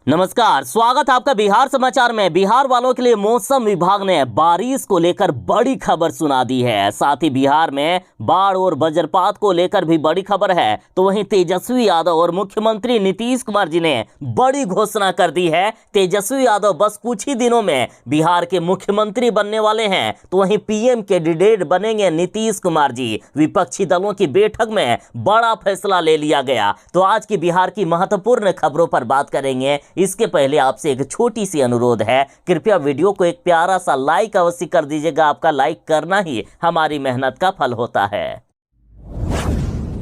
नमस्कार, स्वागत आपका बिहार समाचार में। बिहार वालों के लिए मौसम विभाग ने बारिश को लेकर बड़ी खबर सुना दी है। साथ ही बिहार में बाढ़ और वज्रपात को लेकर भी बड़ी खबर है। तो वहीं तेजस्वी यादव और मुख्यमंत्री नीतीश कुमार जी ने बड़ी घोषणा कर दी है। तेजस्वी यादव बस कुछ ही दिनों में बिहार के मुख्यमंत्री बनने वाले हैं, तो वहीं पीएम कैंडिडेट बनेंगे नीतीश कुमार जी। विपक्षी दलों की बैठक में बड़ा फैसला ले लिया गया। तो आज की बिहार की महत्वपूर्ण खबरों पर बात करेंगे। इसके पहले आपसे एक छोटी सी अनुरोध है, कृपया वीडियो को एक प्यारा सा लाइक अवश्य कर दीजिएगा। आपका लाइक करना ही हमारी मेहनत का फल होता है।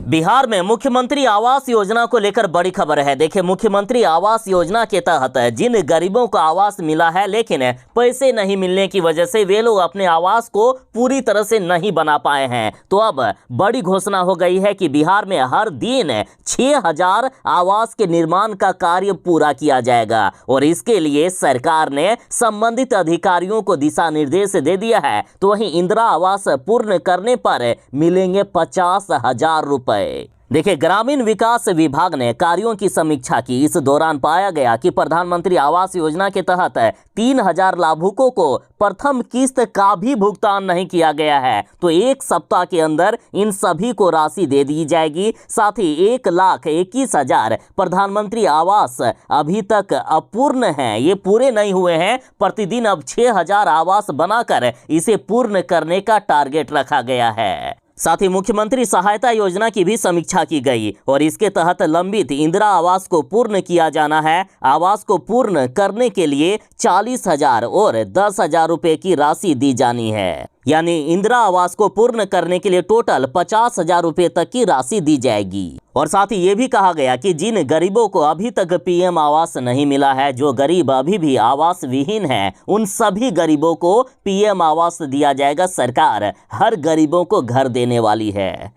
बिहार में मुख्यमंत्री आवास योजना को लेकर बड़ी खबर है। देखिए, मुख्यमंत्री आवास योजना के तहत जिन गरीबों को आवास मिला है लेकिन पैसे नहीं मिलने की वजह से वे लोग अपने आवास को पूरी तरह से नहीं बना पाए हैं, तो अब बड़ी घोषणा हो गई है कि बिहार में हर दिन 6000 आवास के निर्माण का कार्य पूरा किया जाएगा। और इसके लिए सरकार ने संबंधित अधिकारियों को दिशा निर्देश दे दिया है। तो वहीं इंदिरा आवास पूर्ण करने पर मिलेंगे 50,000 रुपए। देखिए, ग्रामीण विकास विभाग ने कार्यों की समीक्षा की। इस दौरान पाया गया कि प्रधानमंत्री आवास योजना के तहत 3000 लाभुकों को प्रथम किस्त का भी भुगतान नहीं किया गया है, तो एक सप्ताह के अंदर इन सभी को राशि दे दी जाएगी। साथ ही 1,21,000 प्रधानमंत्री आवास अभी तक अपूर्ण हैं, ये पूरे नहीं हुए हैं। प्रतिदिन अब 6000 आवास बनाकर इसे पूर्ण करने का टारगेट रखा गया है। साथ ही मुख्यमंत्री सहायता योजना की भी समीक्षा की गई और इसके तहत लंबित इंदिरा आवास को पूर्ण किया जाना है। आवास को पूर्ण करने के लिए 40,000 और 10,000 रुपए की राशि दी जानी है, यानी इंदिरा आवास को पूर्ण करने के लिए टोटल 50,000 रुपए तक की राशि दी जाएगी। और साथ ही ये भी कहा गया कि जिन गरीबों को अभी तक पीएम आवास नहीं मिला है, जो गरीब अभी भी आवास विहीन है, उन सभी गरीबों को पीएम आवास दिया जाएगा। सरकार हर गरीबों को घर देने वाली है।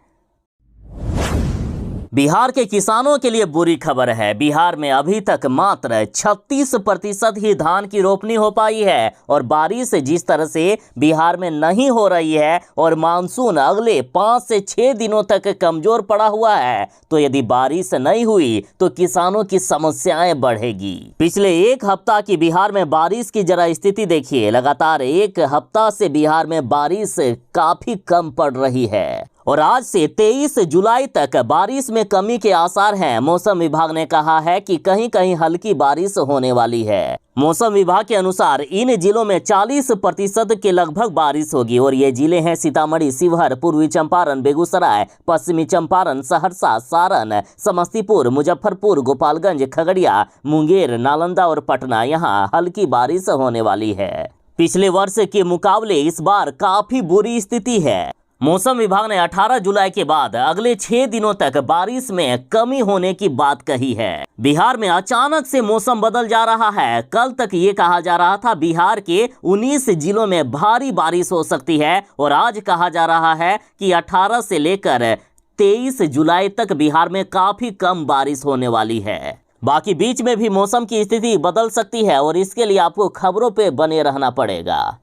बिहार के किसानों के लिए बुरी खबर है। बिहार में अभी तक मात्र 36% ही धान की रोपनी हो पाई है और बारिश जिस तरह से बिहार में नहीं हो रही है और मानसून अगले 5 से 6 दिनों तक कमजोर पड़ा हुआ है, तो यदि बारिश नहीं हुई तो किसानों की समस्याएं बढ़ेगी। पिछले एक हफ्ता की बिहार में बारिश की जरा स्थिति देखिए। लगातार एक हफ्ता से बिहार में बारिश काफी कम पड़ रही है और आज से 23 जुलाई तक बारिश में कमी के आसार हैं। मौसम विभाग ने कहा है कि कहीं कहीं हल्की बारिश होने वाली है। मौसम विभाग के अनुसार इन जिलों में 40% के लगभग बारिश होगी और ये जिले हैं सीतामढ़ी, शिवहर, पूर्वी चंपारण, बेगूसराय, पश्चिमी चंपारण, सहरसा, सारण, समस्तीपुर, मुजफ्फरपुर, गोपालगंज, खगड़िया, मुंगेर, नालंदा और पटना। यहाँ हल्की बारिश होने वाली है। पिछले वर्ष के मुकाबले इस बार काफी बुरी स्थिति है। मौसम विभाग ने 18 जुलाई के बाद अगले 6 दिनों तक बारिश में कमी होने की बात कही है। बिहार में अचानक से मौसम बदल जा रहा है। कल तक ये कहा जा रहा था बिहार के 19 जिलों में भारी बारिश हो सकती है और आज कहा जा रहा है कि 18 से लेकर 23 जुलाई तक बिहार में काफी कम बारिश होने वाली है। बाकी बीच में भी मौसम की स्थिति बदल सकती है और इसके लिए आपको खबरों पे बने रहना पड़ेगा।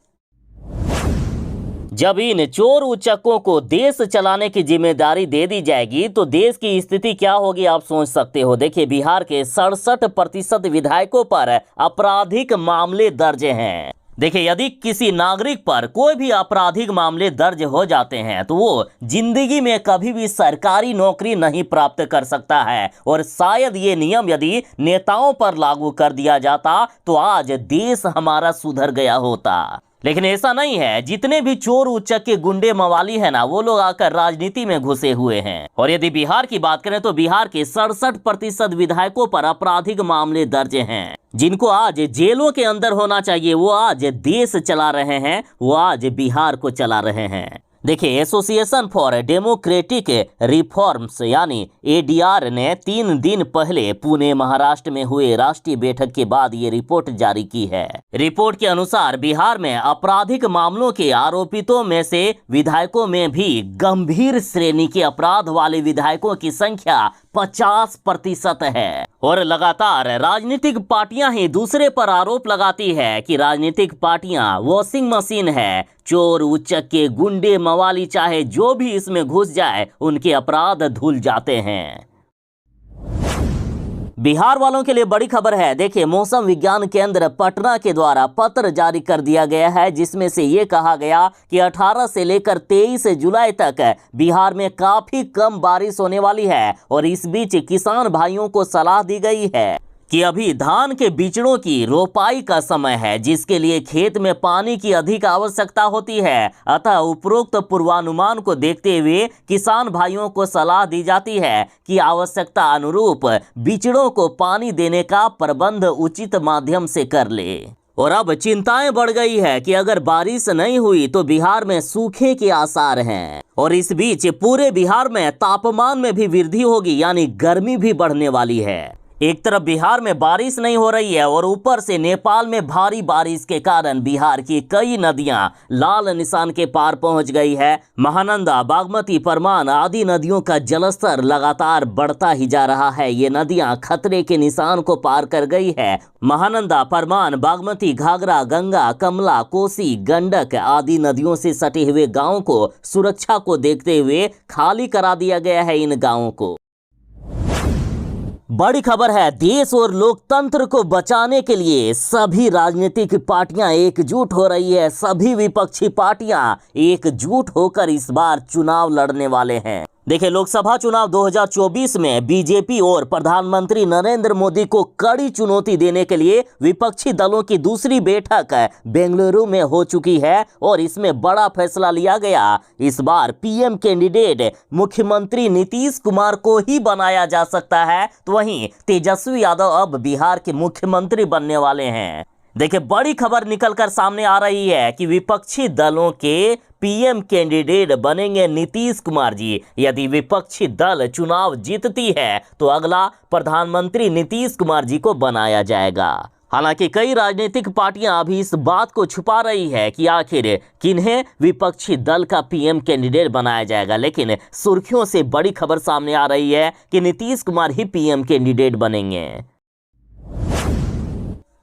जब इन चोर उचक्कों को देश चलाने की जिम्मेदारी दे दी जाएगी तो देश की स्थिति क्या होगी, आप सोच सकते हो। देखिए, बिहार के 67% विधायकों पर आपराधिक मामले दर्ज हैं। देखिए, यदि किसी नागरिक पर कोई भी आपराधिक मामले दर्ज हो जाते हैं तो वो जिंदगी में कभी भी सरकारी नौकरी नहीं प्राप्त कर सकता है। और शायद ये नियम यदि नेताओं पर लागू कर दिया जाता तो आज देश हमारा सुधर गया होता, लेकिन ऐसा नहीं है। जितने भी चोर उचक्के गुंडे मवाली है ना, वो लोग आकर राजनीति में घुसे हुए हैं। और यदि बिहार की बात करें तो बिहार के 67% विधायकों पर आपराधिक मामले दर्ज हैं। जिनको आज जेलों के अंदर होना चाहिए वो आज देश चला रहे हैं, वो आज बिहार को चला रहे हैं। देखिए, एसोसिएशन फॉर डेमोक्रेटिक रिफॉर्म्स यानी एडीआर ने 3 दिन पहले पुणे, महाराष्ट्र में हुए राष्ट्रीय बैठक के बाद ये रिपोर्ट जारी की है। रिपोर्ट के अनुसार बिहार में आपराधिक मामलों के आरोपितों में से विधायकों में भी गंभीर श्रेणी के अपराध वाले विधायकों की संख्या 50% है। और लगातार राजनीतिक पार्टियां ही दूसरे पर आरोप लगाती है कि राजनीतिक पार्टियां वॉशिंग मशीन है। चोर उचक्के गुंडे मवाली चाहे जो भी इसमें घुस जाए, उनके अपराध धुल जाते हैं। बिहार वालों के लिए बड़ी खबर है। देखिए, मौसम विज्ञान केंद्र पटना के द्वारा पत्र जारी कर दिया गया है, जिसमें से ये कहा गया कि 18 से लेकर 23 जुलाई तक बिहार में काफी कम बारिश होने वाली है। और इस बीच किसान भाइयों को सलाह दी गई है कि अभी धान के बीजों की रोपाई का समय है, जिसके लिए खेत में पानी की अधिक आवश्यकता होती है। अतः उपरोक्त पूर्वानुमान को देखते हुए किसान भाइयों को सलाह दी जाती है कि आवश्यकता अनुरूप बीजों को पानी देने का प्रबंध उचित माध्यम से कर ले। और अब चिंताएं बढ़ गई है कि अगर बारिश नहीं हुई तो बिहार में सूखे के आसार हैं। और इस बीच पूरे बिहार में तापमान में भी वृद्धि होगी, यानी गर्मी भी बढ़ने वाली है। एक तरफ बिहार में बारिश नहीं हो रही है और ऊपर से नेपाल में भारी बारिश के कारण बिहार की कई नदियां लाल निशान के पार पहुंच गई है। महानंदा, बागमती, परमान आदि नदियों का जलस्तर लगातार बढ़ता ही जा रहा है। ये नदियां खतरे के निशान को पार कर गई है। महानंदा, परमान, बागमती, घाघरा, गंगा, कमला, कोसी, गंडक आदि नदियों से सटे हुए गांवों को सुरक्षा को देखते हुए खाली करा दिया गया है। इन गांवों को बड़ी खबर है। देश और लोकतंत्र को बचाने के लिए सभी राजनीतिक पार्टियां एकजुट हो रही है। सभी विपक्षी पार्टियां एकजुट होकर इस बार चुनाव लड़ने वाले हैं। देखिए, लोकसभा चुनाव 2024 में बीजेपी और प्रधानमंत्री नरेंद्र मोदी को कड़ी चुनौती देने के लिए विपक्षी दलों की दूसरी बैठक बेंगलुरु में हो चुकी है और इसमें बड़ा फैसला लिया गया। इस बार पीएम कैंडिडेट मुख्यमंत्री नीतीश कुमार को ही बनाया जा सकता है, तो वहीं तेजस्वी यादव अब बिहार के मुख्यमंत्री बनने वाले हैं। देखिए, बड़ी खबर निकलकर सामने आ रही है कि विपक्षी दलों के पीएम कैंडिडेट बनेंगे नीतीश कुमार जी। यदि विपक्षी दल चुनाव जीतती है तो अगला प्रधानमंत्री नीतीश कुमार जी को बनाया जाएगा। हालांकि कई राजनीतिक पार्टियां अभी इस बात को छुपा रही है कि आखिर किन्हें विपक्षी दल का पीएम कैंडिडेट बनाया जाएगा, लेकिन सुर्खियों से बड़ी खबर सामने आ रही है कि नीतीश कुमार ही पीएम कैंडिडेट बनेंगे।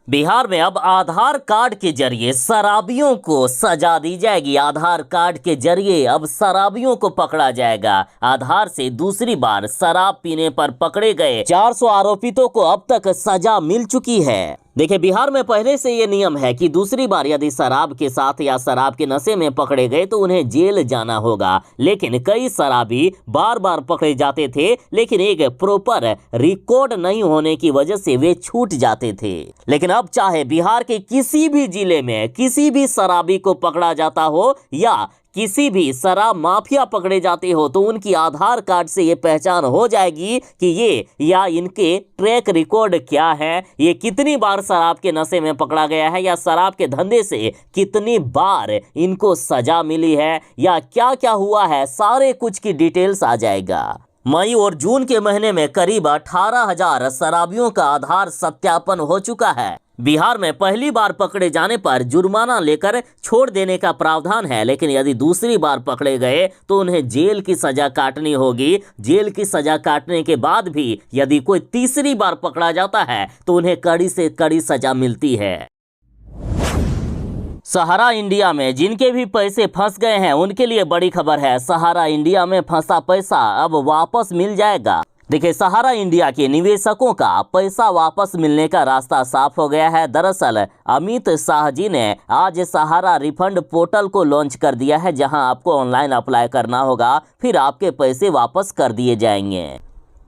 बिहार में अब आधार कार्ड के जरिए शराबियों को सजा दी जाएगी। आधार कार्ड के जरिए अब शराबियों को पकड़ा जाएगा। आधार से दूसरी बार शराब पीने पर पकड़े गए 400 आरोपितों को अब तक सजा मिल चुकी है। देखिए, बिहार में पहले से ये नियम है कि दूसरी बार यदि शराब के साथ या शराब के नशे में पकड़े गए तो उन्हें जेल जाना होगा। लेकिन कई शराबी बार बार पकड़े जाते थे, लेकिन एक प्रॉपर रिकॉर्ड नहीं होने की वजह से वे छूट जाते थे। लेकिन अब चाहे बिहार के किसी भी जिले में किसी भी शराबी को पकड़ा जाता हो या किसी भी शराब माफिया पकड़े जाते हो, तो उनकी आधार कार्ड से ये पहचान हो जाएगी कि ये या इनके ट्रैक रिकॉर्ड क्या है, ये कितनी बार शराब के नशे में पकड़ा गया है या शराब के धंधे से कितनी बार इनको सजा मिली है या क्या क्या हुआ है, सारे कुछ की डिटेल्स आ जाएगा। मई और जून के महीने में करीब 18,000 शराबियों का आधार सत्यापन हो चुका है। बिहार में पहली बार पकड़े जाने पर जुर्माना लेकर छोड़ देने का प्रावधान है, लेकिन यदि दूसरी बार पकड़े गए तो उन्हें जेल की सजा काटनी होगी। जेल की सजा काटने के बाद भी यदि कोई तीसरी बार पकड़ा जाता है तो उन्हें कड़ी से कड़ी सजा मिलती है। सहारा इंडिया में जिनके भी पैसे फंस गए हैं उनके लिए बड़ी खबर है। सहारा इंडिया में फंसा पैसा अब वापस मिल जाएगा। देखिए, सहारा इंडिया के निवेशकों का पैसा वापस मिलने का रास्ता साफ हो गया है। दरअसल अमित शाह जी ने आज सहारा रिफंड पोर्टल को लॉन्च कर दिया है, जहां आपको ऑनलाइन अप्लाई करना होगा, फिर आपके पैसे वापस कर दिए जाएंगे।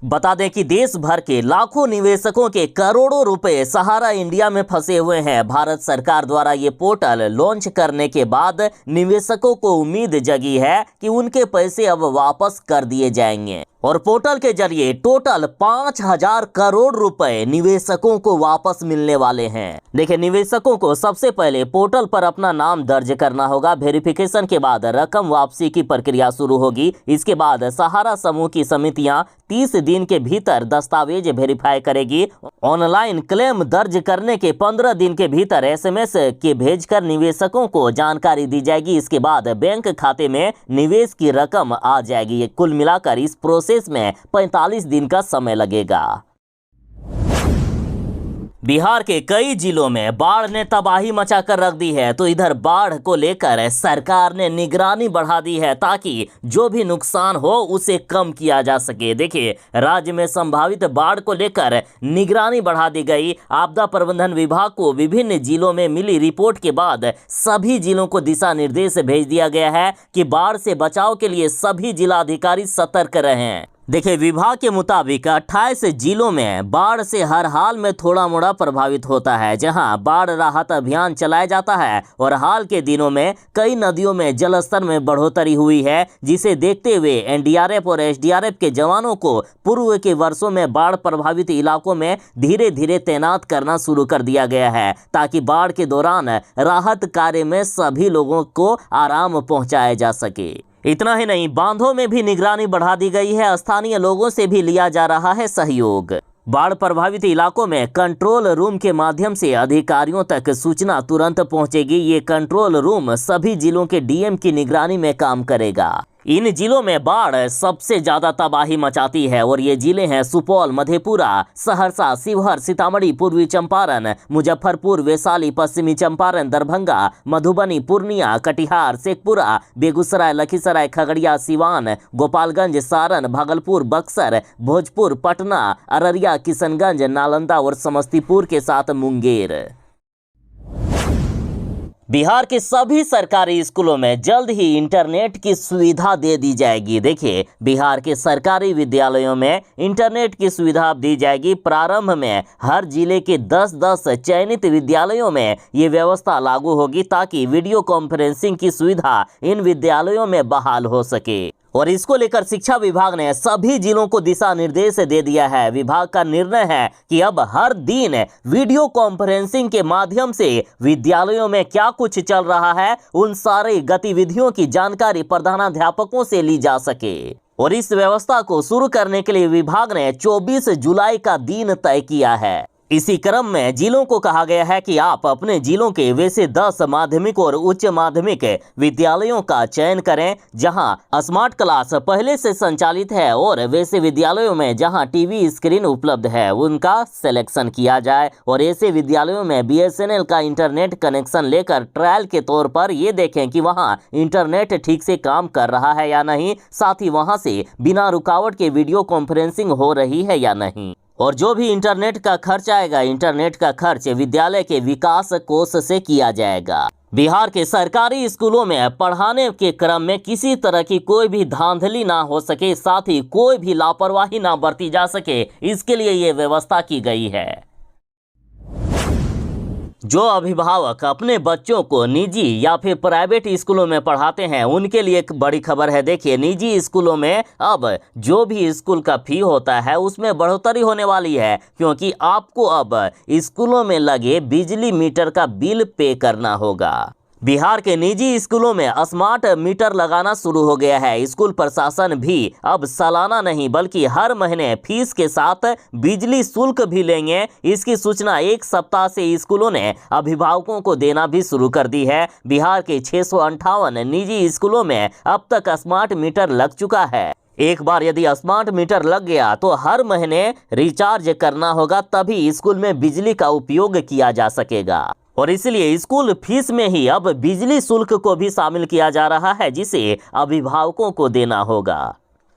बता दें कि देश भर के लाखों निवेशकों के करोड़ों रुपए सहारा इंडिया में फंसे हुए हैं। भारत सरकार द्वारा ये पोर्टल लॉन्च करने के बाद निवेशकों को उम्मीद जगी है कि उनके पैसे अब वापस कर दिए जाएंगे और पोर्टल के जरिए टोटल 5,000 करोड़ रुपए निवेशकों को वापस मिलने वाले हैं। देखिए, निवेशकों को सबसे पहले पोर्टल पर अपना नाम दर्ज करना होगा। वेरिफिकेशन के बाद रकम वापसी की प्रक्रिया शुरू होगी। इसके बाद सहारा समूह की समितियां 30 दिन के भीतर दस्तावेज वेरीफाई करेगी। ऑनलाइन क्लेम दर्ज करने के 15 दिन के भीतर SMS के भेजकर निवेशकों को जानकारी दी जाएगी। इसके बाद बैंक खाते में निवेश की रकम आ जाएगी। कुल मिलाकर इस प्रोसेस में 45 दिन का समय लगेगा। बिहार के कई जिलों में बाढ़ ने तबाही मचाकर रख दी है, तो इधर बाढ़ को लेकर सरकार ने निगरानी बढ़ा दी है ताकि जो भी नुकसान हो उसे कम किया जा सके। देखिए, राज्य में संभावित बाढ़ को लेकर निगरानी बढ़ा दी गई। आपदा प्रबंधन विभाग को विभिन्न जिलों में मिली रिपोर्ट के बाद सभी जिलों को दिशा निर्देश भेज दिया गया है कि बाढ़ से बचाव के लिए सभी जिलाधिकारी सतर्क रहें। देखिए, विभाग के मुताबिक 28 जिलों में बाढ़ से हर हाल में थोड़ा मोड़ा प्रभावित होता है, जहां बाढ़ राहत अभियान चलाया जाता है और हाल के दिनों में कई नदियों में जलस्तर में बढ़ोतरी हुई है, जिसे देखते हुए एनडीआरएफ और एसडीआरएफ के जवानों को पूर्व के वर्षों में बाढ़ प्रभावित इलाकों में धीरे धीरे तैनात करना शुरू कर दिया गया है, ताकि बाढ़ के दौरान राहत कार्य में सभी लोगों को आराम पहुँचाया जा सके। इतना ही नहीं, बांधों में भी निगरानी बढ़ा दी गई है। स्थानीय लोगों से भी लिया जा रहा है सहयोग। बाढ़ प्रभावित इलाकों में कंट्रोल रूम के माध्यम से अधिकारियों तक सूचना तुरंत पहुंचेगी। ये कंट्रोल रूम सभी जिलों के डीएम की निगरानी में काम करेगा। इन जिलों में बाढ़ सबसे ज्यादा तबाही मचाती है और ये जिले हैं सुपौल, मधेपुरा, सहरसा, शिवहर, सीतामढ़ी, पूर्वी चंपारण, मुजफ्फरपुर, वैशाली, पश्चिमी चंपारण, दरभंगा, मधुबनी, पूर्णिया, कटिहार, शेखपुरा, बेगूसराय, लखीसराय, खगड़िया, सिवान, गोपालगंज, सारण, भागलपुर, बक्सर, भोजपुर, पटना, अररिया, किशनगंज, नालंदा और समस्तीपुर के साथ मुंगेर। बिहार के सभी सरकारी स्कूलों में जल्द ही इंटरनेट की सुविधा दे दी जाएगी। देखिए, बिहार के सरकारी विद्यालयों में इंटरनेट की सुविधा दी जाएगी। प्रारंभ में हर जिले के 10-10 चयनित विद्यालयों में ये व्यवस्था लागू होगी, ताकि वीडियो कॉन्फ्रेंसिंग की सुविधा इन विद्यालयों में बहाल हो सके। और इसको लेकर शिक्षा विभाग ने सभी जिलों को दिशा निर्देश दे दिया है। विभाग का निर्णय है कि अब हर दिन वीडियो कॉन्फ्रेंसिंग के माध्यम से विद्यालयों में क्या कुछ चल रहा है, उन सारी गतिविधियों की जानकारी प्रधानाध्यापकों से ली जा सके। और इस व्यवस्था को शुरू करने के लिए विभाग ने 24 जुलाई का दिन तय किया है। इसी क्रम में जिलों को कहा गया है कि आप अपने जिलों के वैसे 10 माध्यमिक और उच्च माध्यमिक विद्यालयों का चयन करें जहां स्मार्ट क्लास पहले से संचालित है, और वैसे विद्यालयों में जहां टीवी स्क्रीन उपलब्ध है उनका सिलेक्शन किया जाए। और ऐसे विद्यालयों में बीएसएनएल का इंटरनेट कनेक्शन लेकर ट्रायल के तौर पर ये देखें कि वहां इंटरनेट ठीक से काम कर रहा है या नहीं, साथ ही वहां से बिना रुकावट के वीडियो कॉन्फ्रेंसिंग हो रही है या नहीं। और जो भी इंटरनेट का खर्च आएगा, इंटरनेट का खर्च विद्यालय के विकास कोष से किया जाएगा। बिहार के सरकारी स्कूलों में पढ़ाने के क्रम में किसी तरह की कोई भी धांधली ना हो सके, साथ ही कोई भी लापरवाही ना बरती जा सके, इसके लिए ये व्यवस्था की गई है। जो अभिभावक अपने बच्चों को निजी या फिर प्राइवेट स्कूलों में पढ़ाते हैं, उनके लिए एक बड़ी खबर है। देखिए, निजी स्कूलों में अब जो भी स्कूल का फी होता है उसमें बढ़ोतरी होने वाली है, क्योंकि आपको अब स्कूलों में लगे बिजली मीटर का बिल पे करना होगा। बिहार के निजी स्कूलों में स्मार्ट मीटर लगाना शुरू हो गया है। स्कूल प्रशासन भी अब सालाना नहीं बल्कि हर महीने फीस के साथ बिजली शुल्क भी लेंगे। इसकी सूचना एक सप्ताह से स्कूलों ने अभिभावकों को देना भी शुरू कर दी है। बिहार के 658 निजी स्कूलों में अब तक स्मार्ट मीटर लग चुका है। एक बार यदि स्मार्ट मीटर लग गया तो हर महीने रिचार्ज करना होगा, तभी स्कूल में बिजली का उपयोग किया जा सकेगा। और इसलिए स्कूल फीस में ही अब बिजली शुल्क को भी शामिल किया जा रहा है, जिसे अभिभावकों को देना होगा।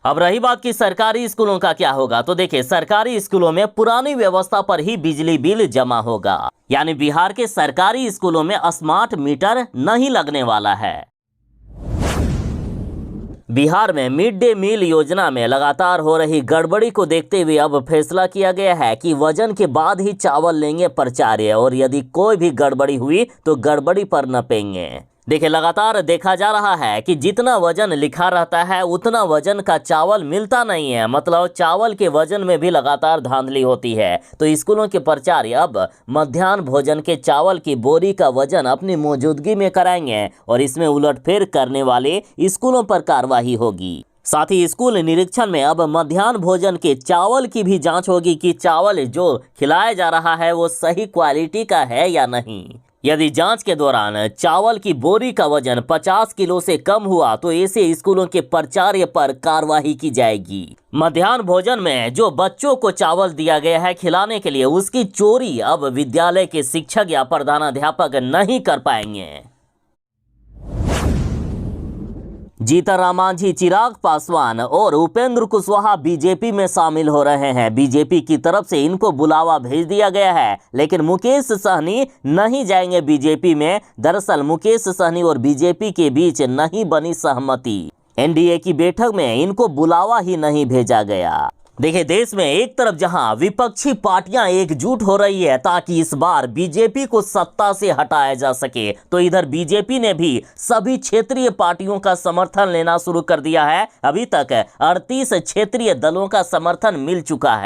अब रही बात कि सरकारी स्कूलों का क्या होगा, तो देखिए, सरकारी स्कूलों में पुरानी व्यवस्था पर ही बिजली बिल जमा होगा, यानी बिहार के सरकारी स्कूलों में स्मार्ट मीटर नहीं लगने वाला है। बिहार में मिड डे मील योजना में लगातार हो रही गड़बड़ी को देखते हुए अब फैसला किया गया है कि वजन के बाद ही चावल लेंगे प्राचार्य, और यदि कोई भी गड़बड़ी हुई तो गड़बड़ी पर नपेंगे। देखिए, लगातार देखा जा रहा है कि जितना वजन लिखा रहता है उतना वजन का चावल मिलता नहीं है, मतलब चावल के वजन में भी लगातार धांधली होती है। तो स्कूलों के प्राचार्य अब मध्याह्न भोजन के चावल की बोरी का वजन अपनी मौजूदगी में कराएंगे, और इसमें उलटफेर करने वाले स्कूलों पर कार्रवाई होगी। साथ ही स्कूल निरीक्षण में अब मध्याह्न भोजन के चावल की भी जांच होगी कि चावल जो खिलाया जा रहा है वो सही क्वालिटी का है या नहीं। यदि जांच के दौरान चावल की बोरी का वजन 50 किलो से कम हुआ तो ऐसे स्कूलों के प्राचार्य पर कार्रवाई की जाएगी। मध्याह्न भोजन में जो बच्चों को चावल दिया गया है खिलाने के लिए, उसकी चोरी अब विद्यालय के शिक्षक या प्रधानाध्यापक नहीं कर पाएंगे। जीतन मांझी, चिराग पासवान और उपेंद्र कुशवाहा बीजेपी में शामिल हो रहे हैं। बीजेपी की तरफ से इनको बुलावा भेज दिया गया है, लेकिन मुकेश सहनी नहीं जाएंगे बीजेपी में। दरअसल मुकेश सहनी और बीजेपी के बीच नहीं बनी सहमति। एनडीए की बैठक में इनको बुलावा ही नहीं भेजा गया। देखिए, देश में एक तरफ जहां विपक्षी पार्टियां एकजुट हो रही है ताकि इस बार बीजेपी को सत्ता से हटाया जा सके, तो इधर बीजेपी ने भी सभी क्षेत्रीय पार्टियों का समर्थन लेना शुरू कर दिया है। अभी तक 38 क्षेत्रीय दलों का समर्थन मिल चुका है।